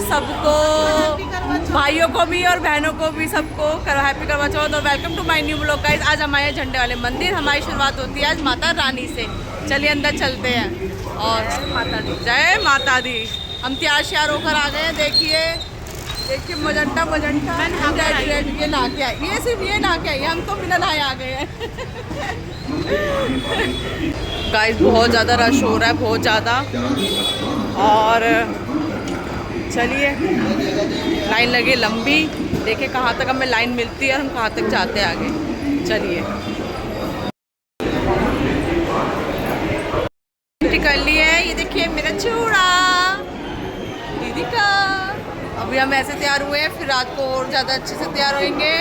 सबको, भाइयों को भी और बहनों को भी, सबको करो हैप्पी करवा चौथ और welcome to my new blog guys. आज हमारे झंडे वाले मंदिर, हमारी शुरुआत होती है आज माता रानी से। चलिए अंदर चलते हैं और माता दी, जय माता दी। हम तैयार श्यार होकर आ गए हैं। देखिए मजंटा रेड ये नहा के आई, ये सिर्फ ये नहा के आई, हम तो बिना नहाए आ गए हैं। गाइस बहुत ज़्यादा रश हो रहा है, बहुत ज़्यादा। और चलिए लाइन लगी लंबी, देखे कहाँ तक हमें लाइन मिलती है और हम कहाँ तक जाते हैं आगे। चलिए कर लिए है, ये देखिए मेरा चूड़ा दीदी का। अभी हम ऐसे तैयार हुए हैं, फिर रात को और ज़्यादा अच्छे से तैयार होंगे।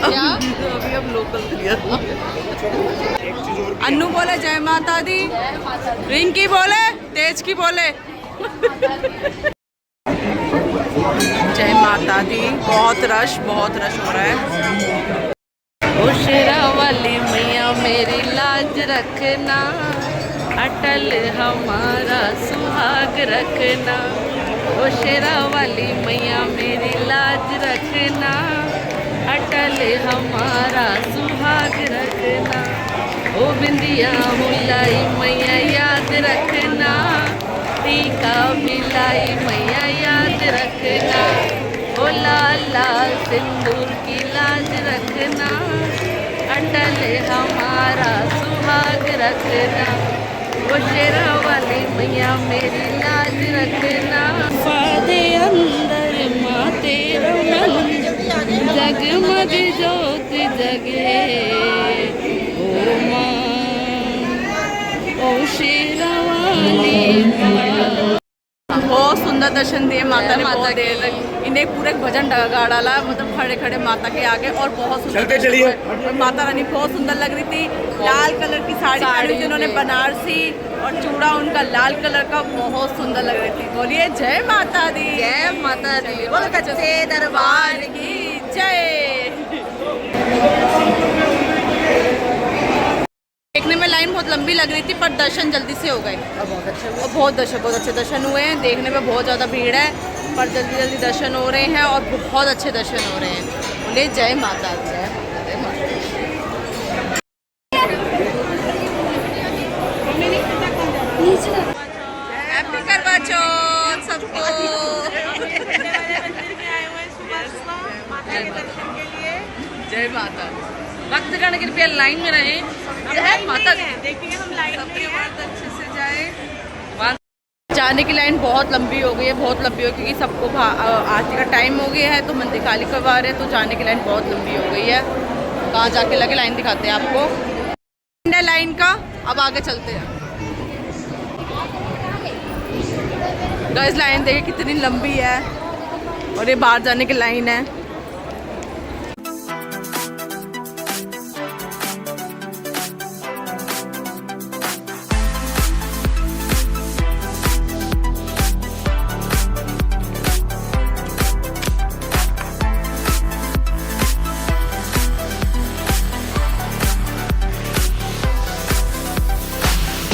क्या अभी हम लोकल क्लियर। अन्नू बोले जय माता दी, रिंकी बोले, तेज की बोले जय माता दी। बहुत रश हो रहा है। ओ शेरा वाली मैया मेरी लाज रखना, अटल हमारा सुहाग रखना। ओ शेरा वाली मैया मेरी लाज रखना, अटल हमारा सुहाग रखना। ओ बिंदिया मुलाई मैया याद रखना, टीका मिलाई मैया याद रखना। ओ लाल लाल सिंदूर की लाज रखना, अटल हमारा सुहाग रखना। ओ शेरा वाली मैया मेरी लाज रखना। फादे अंदर माँ तेरा जगमग जोत जगे, ओ माँ ओ शेरा वाली माँ। बहुत सुंदर दर्शन दिए माता ने, बहुत देर तक इन्हें पूरे भजन गा डाला, मतलब खड़े खड़े माता के आगे। और बहुत सुंदर चलिए। और माता रानी बहुत सुंदर लग रही थी, लाल कलर की साड़ी पहनी थी उन्होंने बनारसी, और चूड़ा उनका लाल कलर का, बहुत सुंदर लग रही थी। बोलिए जय माता दी, जय माता दी, बोल सच्चे दरबार की जय। देखने में लाइन बहुत लंबी लग रही थी, पर दर्शन जल्दी से हो गए। बहुत अच्छे दर्शन हुए हैं। देखने में बहुत ज़्यादा भीड़ है, पर जल्दी जल्दी दर्शन हो रहे हैं और बहुत अच्छे दर्शन हो रहे हैं। बोले जय माता दी, जय माता दी। हैप्पी करवा चौथ सबको। जय माता दी। भक्तगण कृपया लाइन में रहे, जय माता दी। देखेंगे हम लाइन में अच्छे से जाए। जाने की लाइन बहुत लंबी हो गई है, बहुत लंबी हो, क्योंकि सबको आरती का टाइम हो गया है, तो मंदिर खाली करवा रहे हैं, तो जाने की लाइन बहुत लंबी हो गई है। कहाँ जाके लगे लाइन दिखाते हैं आपको लाइन का। अब आगे चलते हैं। गाइस लाइन देखिए कितनी लंबी है, और ये बाहर जाने की लाइन है।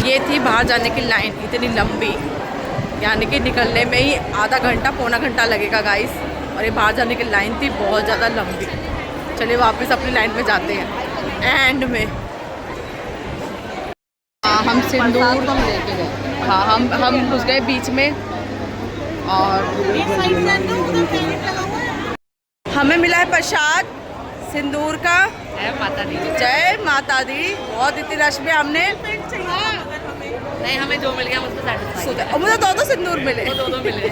ये थी बाहर जाने की लाइन, इतनी लंबी, यानी कि निकलने में ही आधा घंटा पौना घंटा लगेगा गाइस। और ये बाहर जाने की लाइन थी बहुत ज़्यादा लंबी। चलिए वापस अपनी लाइन में जाते हैं। एंड में हम सिंदूर लेके गए। हाँ हम घुस गए बीच में, और हमें मिला है प्रसाद सिंदूर का। जय माता दी, जय माता दी। बहुत इतनी रश में हमने नहीं, हमें जो मिल गया मुझे दो सिंदूर मिले, दो मिले।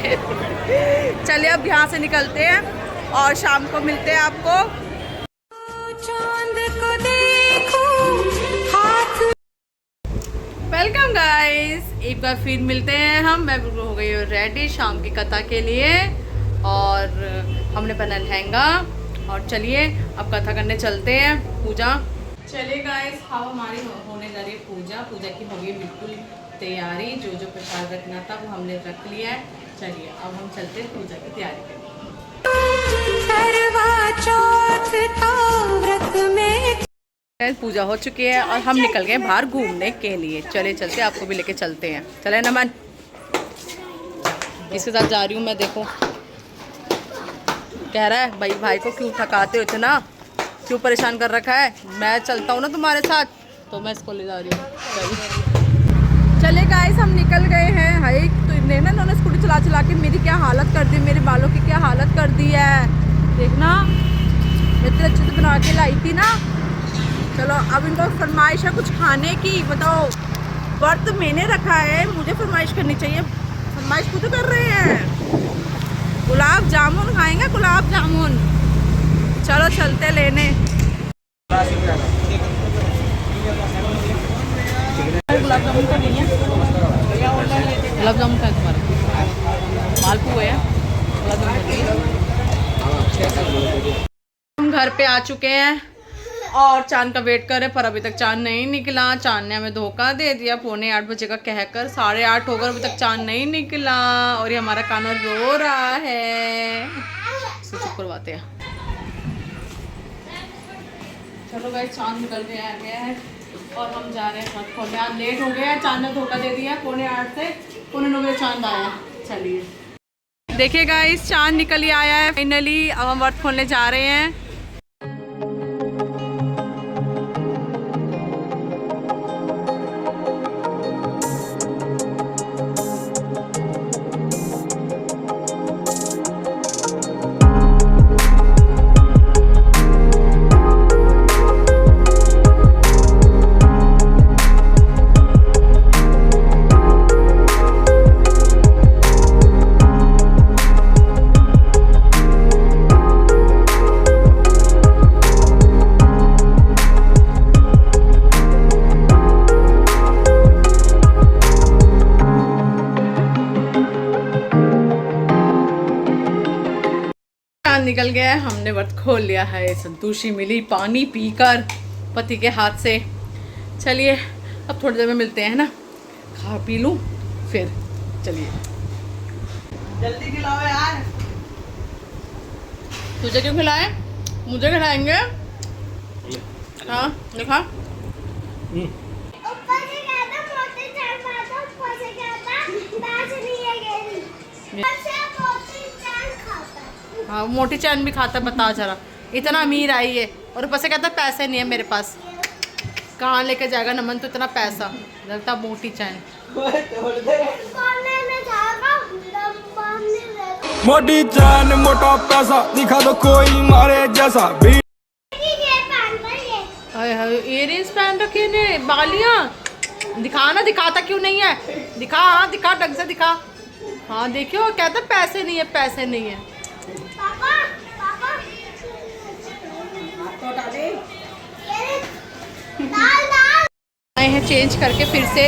चलिए अब यहाँ से निकलते हैं और शाम को मिलते हैं आपको। चांद को देखो हाथ। वेलकम गाइस, एक बार फिर मिलते हैं हम। मैं हो गई हूँ रेडी शाम की कथा के लिए, और हमने पहना लहंगा। और चलिए अब कथा करने चलते हैं, पूजा। चलिए गाइस, हाँ हमारी होने जा रही है पूजा की होगी बिल्कुल तैयारी। जो जो प्रसाद रखना था वो हमने रख लिया है। चलिए अब हम चलते हैं पूजा की तैयारी करने। पूजा हो चुकी है और हम निकल गए बाहर घूमने के लिए। चले चलते, आपको भी लेके चलते हैं। चले नमन। इसके साथ जा रही हूँ मैं। देखो कह रहा है भाई को क्यों थकाते हो इतना, क्यों परेशान कर रखा है, मैं चलता हूँ ना तुम्हारे साथ, तो मैं इसको ले जा रही हूँ। चले गाइस हम निकल गए हैं। हाई तो देखना इन्होंने स्कूटी चला चला के मेरी क्या हालत कर दी, मेरे बालों की क्या हालत कर दी है। देखना मैं इतने अच्छे से बना के लाई थी ना। चलो अब इनको फरमाइश है कुछ खाने की, बताओ व्रत मैंने रखा है, मुझे फरमाइश करनी चाहिए, फरमाइश खुद कर रहे हैं। गुलाब जामुन खाएंगे, गुलाब जामुन। चलो चलते लेने। गुलाब जामुन का नहीं है, गुलाब जामुन का तुम्हारा मालपुए है, गुलाब जामुन। हम घर पे आ चुके हैं और चांद का वेट कर रहे, पर अभी तक चांद नहीं निकला। चांद ने हमें धोखा दे दिया, 7:45 बजे का कहकर 8:30 होकर अभी तक चांद नहीं निकला। और ये हमारा काना रो रहा है, इसको चुप करवाते हैं। चलो भाई चांद निकल के आ गया है और हम जा रहे हैं हाथ खोलने। आज लेट हो गया, चांद ने धोखा दे दिया, 8:45 से 9:45 बजे चांद आया। चलिए देखिए गाइस चांद निकल ही आया है फाइनली। अब हम व्रत खोलने जा रहे हैं। निकल गया है, हमने व्रत खोल लिया है। संतोषी मिली पानी पीकर पति के हाथ से। चलिए अब थोड़ी देर में मिलते हैं ना, खा पी लूं फिर। चलिए जल्दी खिलाओ यार। तुझे क्यों खिलाए, मुझे खिलाएंगे। हाँ देखा हाँ मोटी चैन भी खाता, बता जरा इतना अमीर आई है और ऊपर से कहता पैसे नहीं है मेरे पास। कहाँ लेके जाएगा नमन तो इतना पैसा, लगता मोटी चैन। मोटी चैन मोटा पैसा दिखा दो कोई मारे जैसा। इयरिंग्स पहन रखे ने, बालियां दिखा ना, दिखाता क्यों नहीं है, दिखा। हाँ दिखा, ढंग से दिखा। हाँ देखियो कहता पैसे नहीं है, पैसे नहीं है। आए हैं चेंज करके फिर से।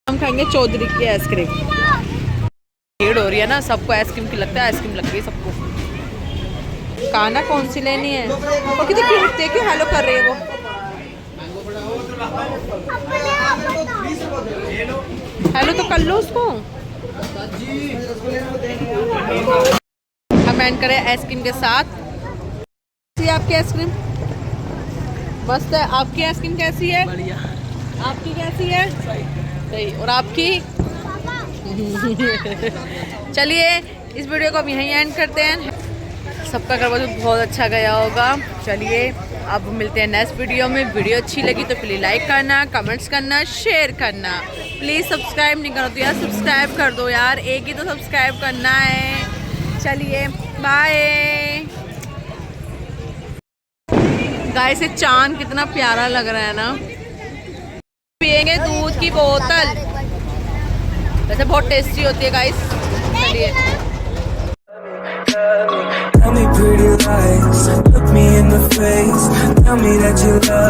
हम खाएंगे चौधरी की आइसक्रीम। भीड़ हो रही है ना, सबको आइसक्रीम की लगता है, आइसक्रीम लग गई सबको। खाना कौन सी लेनी है, और कितनी क्यूट देखिए हेलो कर रही है वो। हेलो तो कर लो उसको। हम एंड करें आइसक्रीम के साथ। आपकी आइसक्रीम मस्त है, आपकी आइसक्रीम कैसी है? बढ़िया। आपकी कैसी है? सही। और आपकी? चलिए इस वीडियो को हम यहीं एंड करते हैं। सबका करवा तो बहुत अच्छा गया होगा। चलिए अब मिलते हैं नेक्स्ट वीडियो में। वीडियो अच्छी लगी तो प्लीज़ लाइक करना, कमेंट्स करना, शेयर करना। प्लीज़ सब्सक्राइब नहीं करो तो यार सब्सक्राइब कर दो यार, एक ही तो सब्सक्राइब करना है। चलिए बाय। गाइस ये चांद कितना प्यारा लग रहा है ना। पियेंगे दूध की बोतल, वैसे बहुत टेस्टी होती है गाइस। चलिए Tell me pretty lies, look me in the face, tell me that you love